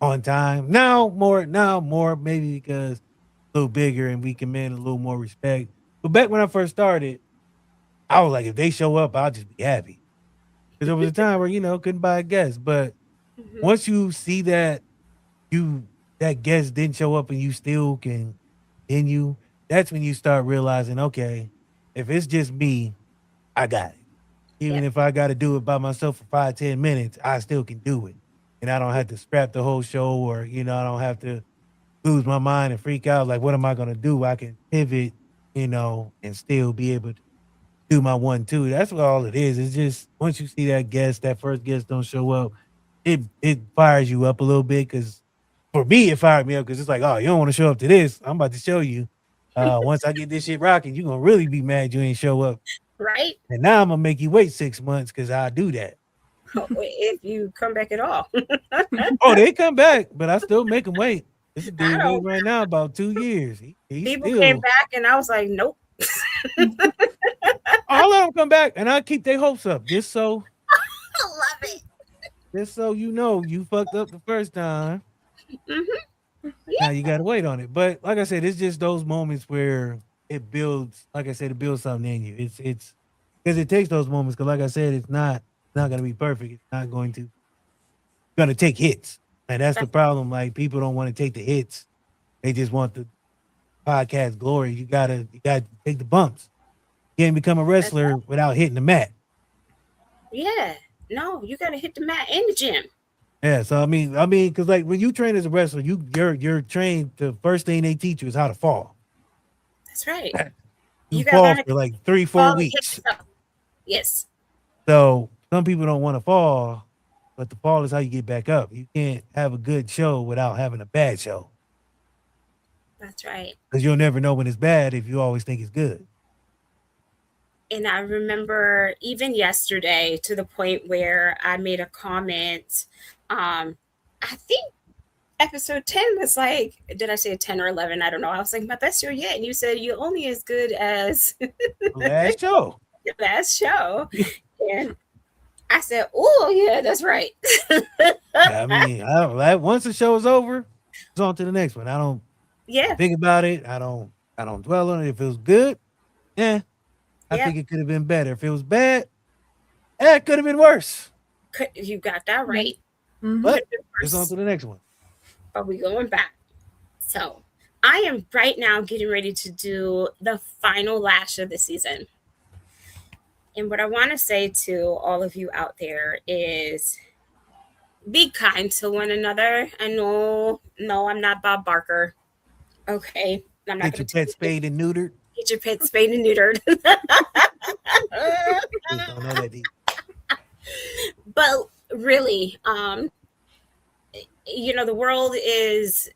on time. Now more, maybe because a little bigger and we command a little more respect. But back when I first started, I was like, if they show up, I'll just be happy. Because there was a time where, couldn't buy a guest. But once you see that that guest didn't show up and you still can continue, that's when you start realizing, okay, if it's just me, I got it. Even if I got to do it by myself for 5-10 minutes, I still can do it. And I don't have to scrap the whole show or, I don't have to lose my mind and freak out. Like, what am I going to do? I can pivot, and still be able to do my 1-2. That's what all it is. It's just once you see that first guest don't show up, it fires you up a little bit. Because for me, it fired me up because it's like, oh, you don't want to show up to this. I'm about to show you. Once I get this shit rocking, you're going to really be mad you ain't show up. Right. And now I'm going to make you wait 6 months because I do that. If you come back at all. Oh, they come back, but I still make them wait. This is dude waiting right now about 2 years. People came back and I was like, nope. I'll let them come back and I'll keep their hopes up just so. I love it. Just so you fucked up the first time. Mm-hmm. Now you gotta wait on it. But like I said, it's just those moments where it builds. Like I said, it builds something in you. It's because it takes those moments. Because like I said, it's not gonna be perfect. It's not gonna take hits, and that's the problem. Like people don't want to take the hits; they just want the podcast glory. You gotta take the bumps. You can't become a wrestler without hitting the mat. Yeah, no, you gotta hit the mat in the gym. Yeah, so I mean, because like when you train as a wrestler, you're trained. The first thing they teach you is how to fall. That's right. You fall for like 3-4 weeks. Yes. So some people don't want to fall, but the fall is how you get back up. You can't have a good show without having a bad show. That's right. Because you'll never know when it's bad if you always think it's good. And I remember even yesterday to the point where I made a comment. I think episode 10 was like, did I say 10 or 11? I don't know. I was like, my best year yet. And you said, you're only as good as Last show. your last show. And I said, oh, yeah, that's right. I mean, once the show is over, it's on to the next one. I don't Yeah. think about it. I don't dwell on it. If it was good, I think it could have been better. If it was bad, it could have been worse. You got that right. But it's on to the next one. But we going back. So I am right now getting ready to do the final lash of the season. And what I want to say to all of you out there is be kind to one another. I know, no, I'm not Bob Barker. Okay. I'm not Get your pet spayed and neutered. Get your pet spayed and neutered. Don't know that deep. But really, the world is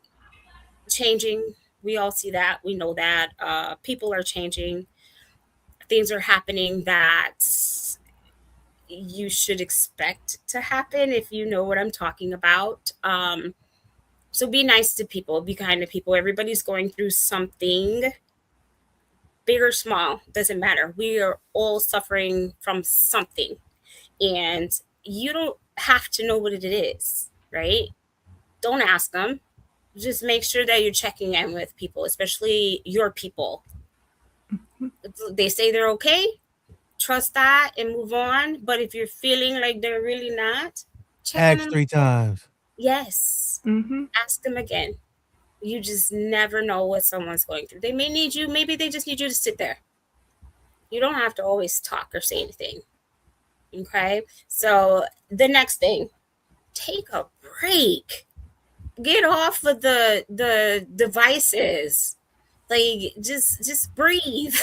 changing. We all see that. We know that. People are changing. Things are happening that you should expect to happen if you know what I'm talking about. So be nice to people. Be kind to people. Everybody's going through something. Big or small, doesn't matter. We are all suffering from something. And you don't have to know what it is, right? Don't ask them. Just make sure that you're checking in with people, especially your people. They say they're okay, trust that and move on. But if you're feeling like they're really not, check Ask 3 times. Yes. Ask them again. You just never know what someone's going through. They may need you. Maybe they just need you to sit there. You don't have to always talk or say anything. Okay? So the next thing, take a break. Get off of the devices. Like, just breathe.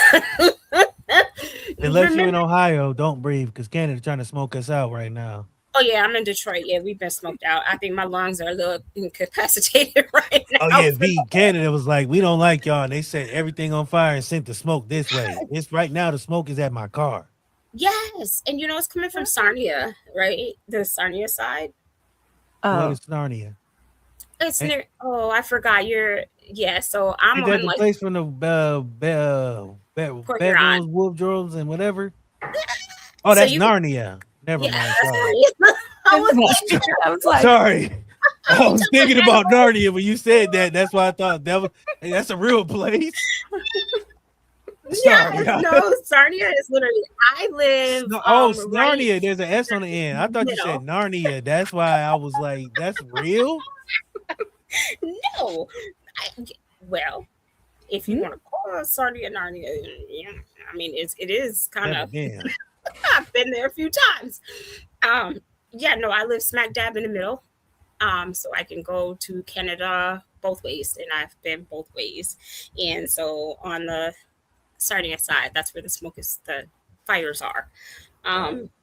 Unless you're in Ohio, don't breathe because Canada's trying to smoke us out right now. Oh, yeah, I'm in Detroit. Yeah, we've been smoked out. I think my lungs are a little incapacitated right now. Oh, yeah, Canada was like, we don't like y'all. And they set everything on fire and sent the smoke this way. It's right now, the smoke is at my car. Yes. And it's coming from Sarnia, right? The Sarnia side. What is Sarnia? It's near. Oh, I forgot. So I'm on the place from the bedrooms, wardrobes, and whatever. Oh, that's Narnia. Never mind. I was like, sorry. I was thinking about Narnia when you said that. That's why I thought that's a real place. Sorry, no, Sarnia is literally. I live. Narnia. There's an S on the end. I thought you said Narnia. That's why I was like, that's real. No, well, if you want to call it Sarnia, Narnia, I mean, it is kind of. I've been there a few times. I live smack dab in the middle. So I can go to Canada both ways, and I've been both ways. And so on the Sarnia side, that's where the fires are.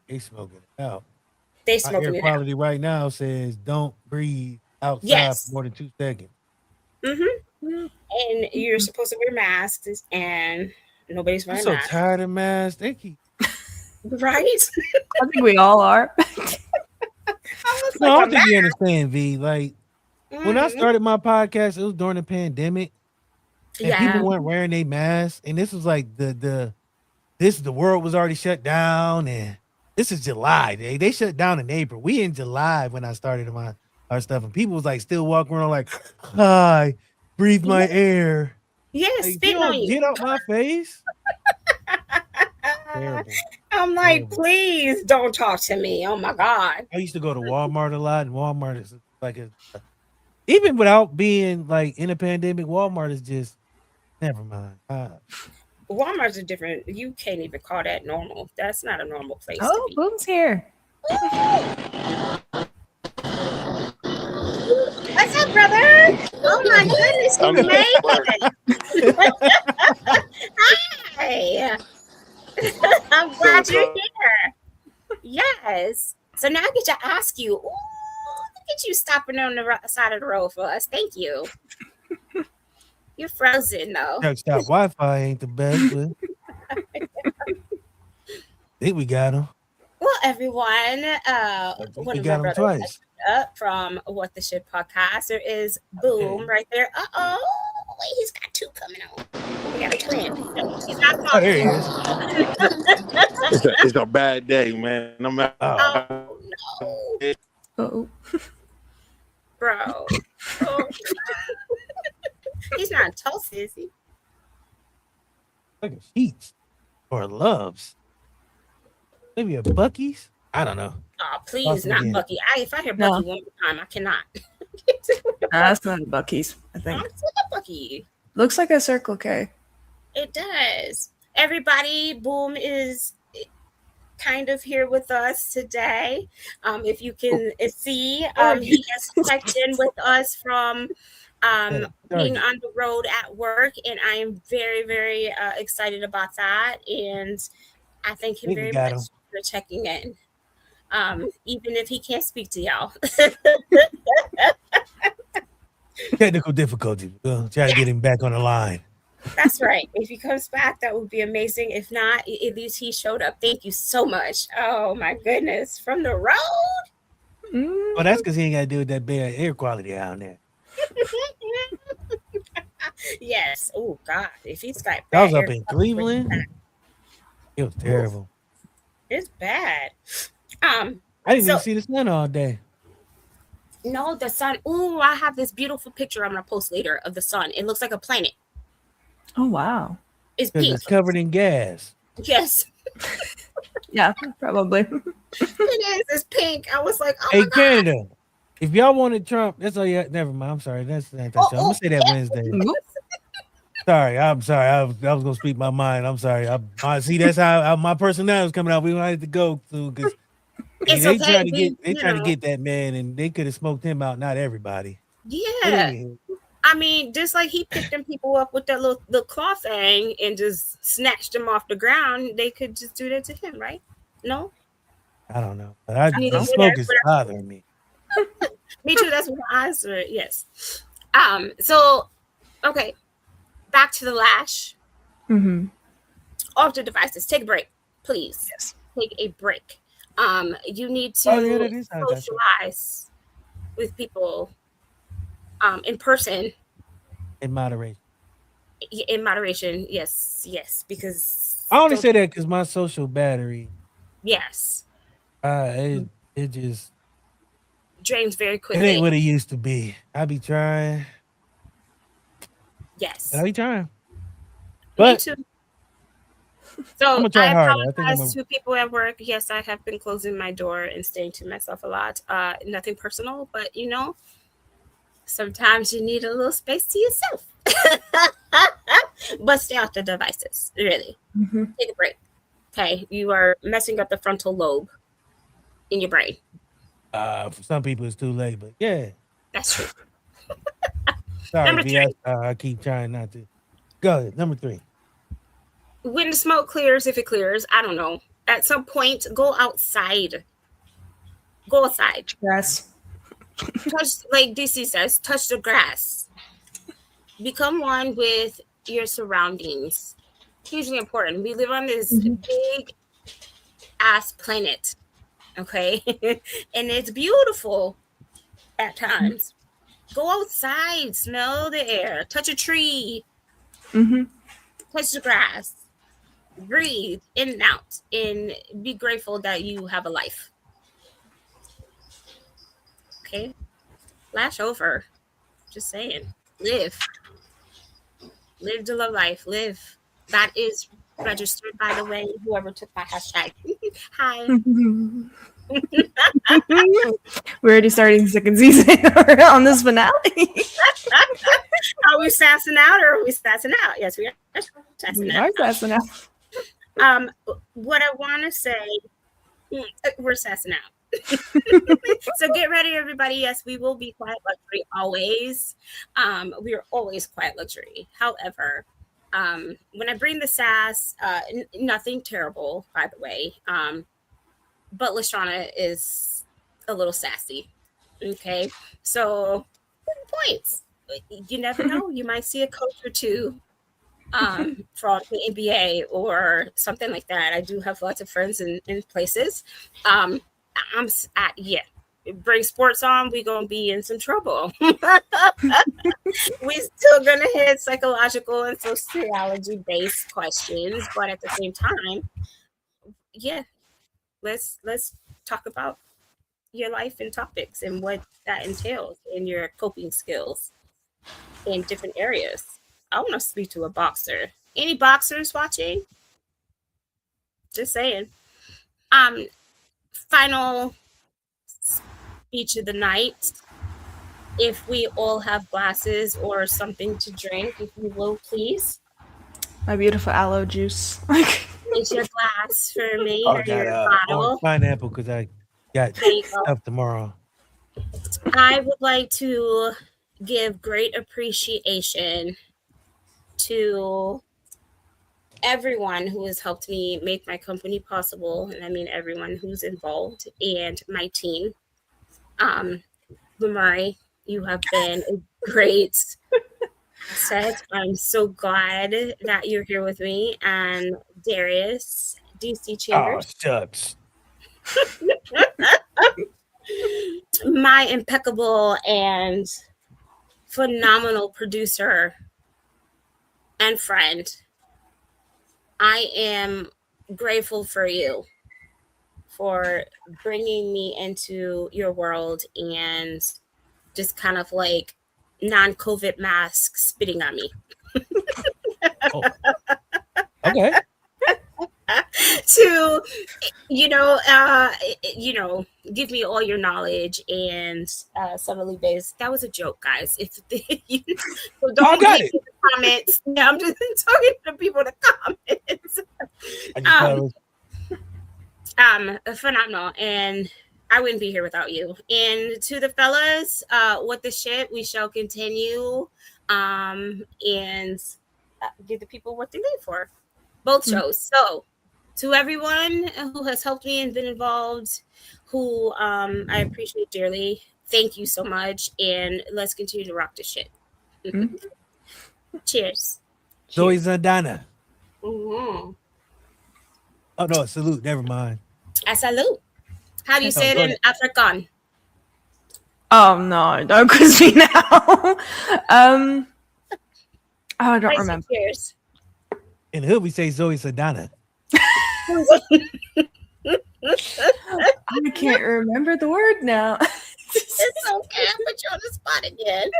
They smoking it out. They smoking it out. Air quality right now says don't breathe outside for more than 2 seconds. And you're supposed to wear masks, and nobody's wearing masks. I'm so tired of masks. They keep right. I think we all are. I don't think you understand, V. Like when I started my podcast, it was during the pandemic, and people weren't wearing their masks, and this was like the world was already shut down, and this is July. They shut down in April. We in July when I started our stuff, and people was like still walking around like, hi, breathe my air. Yes, like, get out my face. Terrible. I'm like, please don't talk to me. Oh my God. I used to go to Walmart a lot, and Walmart is like even without being like in a pandemic, Walmart is just never mind. Walmart's a different. You can't even call that normal. That's not a normal place. Oh, to be. Boom's here. What's up, brother? Oh my goodness, you made it. Hi. I'm glad you're here. Yes. So now I get to ask you. Ooh, look at you stopping on the side of the road for us. Thank you. You're frozen though. Stop Wi-Fi ain't the best, but think we got him. Well, everyone, I think one we of my got him brothers twice. up from What the Shit podcast. There is Okay. Boom right there. Wait, he's got two coming on. We got a twin. He's not Oh, there he talking. is. It's a bad day, man. I'm out. Oh, Oh no, Oh, bro. Oh. He's not toast, is he? look at Sheets or Loves. Maybe a Bucky's. I don't know. Oh, please, Awesome not again. Bucky. If I hear No. Bucky one more time, I cannot. that's not Bucky's, I think. It's not Bucky. Looks like a Circle K. It does. Everybody, Boom is kind of here with us today. If you can see, he has checked in with us from being on the road at work, and I am very, very excited about that. And I thank him Think we very got much him. for checking in. Even if he can't speak to y'all. Technical difficulty. We'll try to get him back on the line. That's right. If he comes back, that would be amazing. If not, at least he showed up. Thank you so much. Oh my goodness. From the road. Well, that's because he ain't got to deal with that bad air quality down there. Yes. Oh God. If he's got I was bad up air in quality, Cleveland. It was terrible. it's bad. I didn't So- even see the sun all day. No, the sun. Oh, I have this beautiful picture I'm gonna post later of the sun. It looks like a planet. Oh, wow. It's Because pink. it's covered in gas. Yes, Yeah, probably. it is. It's pink. I was like, oh Hey, my God. Canada, if y'all wanted Trump, that's all you. Never mind. I'm sorry. That's anti-show. I'm gonna say that Wednesday. Sorry, I'm sorry. I was gonna speak my mind. I'm sorry. I see that's how my personality is coming out. We wanted to go to because It's they okay. trying to We- get they you trying to know. get that man, and they could have smoked him out. Not everybody. But Yeah. anywho, I mean, just like he picked them people up with that little claw thing and just snatched them off the ground, they could just do that to him, right? No? I don't know. But Neither the here, smoke is but- bothering me. Me too. That's what I answered. Yes. So, okay. Back to the lash. Mm-hmm. Off the devices. Take a break, please. Yes. Take a break. You need to Oh, yeah, that is how I got you. socialize with people in person In moderation. in moderation. Yes, because I only don't- say that because my social battery, yes it just drains very it quickly. ain't what it used to be. I be trying. Yes, I be trying. me But too. So I'ma try I harder. I think apologize I'ma- to people at work. Yes, I have been closing my door and staying to myself a lot. Nothing personal, but sometimes you need a little space to yourself. But stay off the devices. Really, Mm-hmm. take a break. Okay, you are messing up the frontal lobe in your brain. for some people it's too late, but yeah. That's true. Sorry, Number V. I keep trying not to. Go ahead. Number 3. When the smoke clears, if it clears, I don't know. At some point, go outside. Go outside. Yes. Touch, like DC says, touch the grass. Become one with your surroundings. Hugely important. We live on this big ass planet, okay? And it's beautiful at times. Go outside, smell the air, touch a tree, Mm-hmm. touch the grass, breathe in and out, and be grateful that you have a life. Okay? Lash over. Just saying. Live. Live to love life. Live. That is registered, by the way, whoever took my hashtag. Hi. We're already starting second season on this finale. Are we sassing out or are we sassing out? Yes, we are sassing We out. are sassing out. What I want to say, we're sassing out. So get ready, everybody. Yes, we will be quiet luxury always. We are always quiet luxury. However, when I bring the sass, nothing terrible, by the way. But Lashana is a little sassy. Okay, so points. You never know. You might see a coach or two from the NBA or something like that. I do have lots of friends in places. Yeah. Bring sports on, we gonna be in some trouble. We still gonna hit psychological and sociology based questions, but at the same time, yeah, let's talk about your life and topics and what that entails and your coping skills in different areas. I want to speak to a boxer. Any boxers watching? Just saying. Final speech of the night. If we all have glasses or something to drink, if you will, please. My beautiful aloe juice. It's your glass for me I or got your orange bottle. pineapple because I got There you go. stuff tomorrow. I would like to give great appreciation to everyone who has helped me make my company possible, and I mean everyone who's involved, and my team. Lamari, you have been a great asset. I'm so glad that you're here with me, and Darius, DC Oh, Chambers, shucks. my impeccable and phenomenal producer and friend. I am grateful for you for bringing me into your world and just kind of like non-COVID mask spitting on me. Oh. Okay. To give me all your knowledge and subtly based. That was a joke, guys. If so don't got leave it. in the comments. Yeah, I'm just talking to people in the comments. I just thought it was Phenomenal, and I wouldn't be here without you. And to the fellas, what the shit, we shall continue, and give the people what they live for. Both shows. So, to everyone who has helped me and been involved, who I appreciate dearly, thank you so much, and let's continue to rock this shit. Cheers. Zoe Saldana. Mm-hmm. Oh no, salute. Never mind. A salute. How do you say it in Afrikaan? Oh no, don't quiz me now. I don't remember. Cheers. In the hood, we say Zoe Saldana. I can't remember the word now. It's okay. I'll put you on the spot again.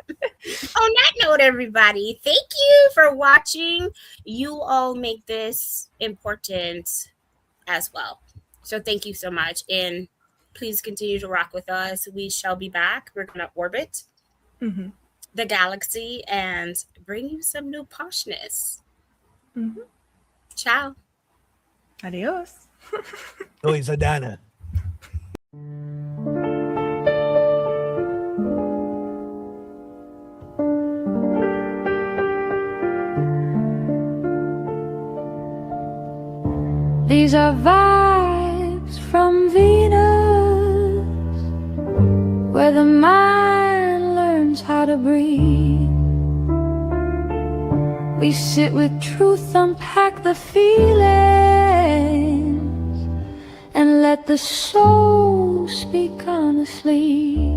On that note, everybody, thank you for watching. You all make this important as well. So thank you so much. And please continue to rock with us. We shall be back. We're going to orbit the galaxy and bring you some new poshness. Ciao. Adios. Zoe Saldana. These are vibes from Venus, where the mind learns how to breathe. We sit with truth, unpack the feelings, and let the soul speak honestly.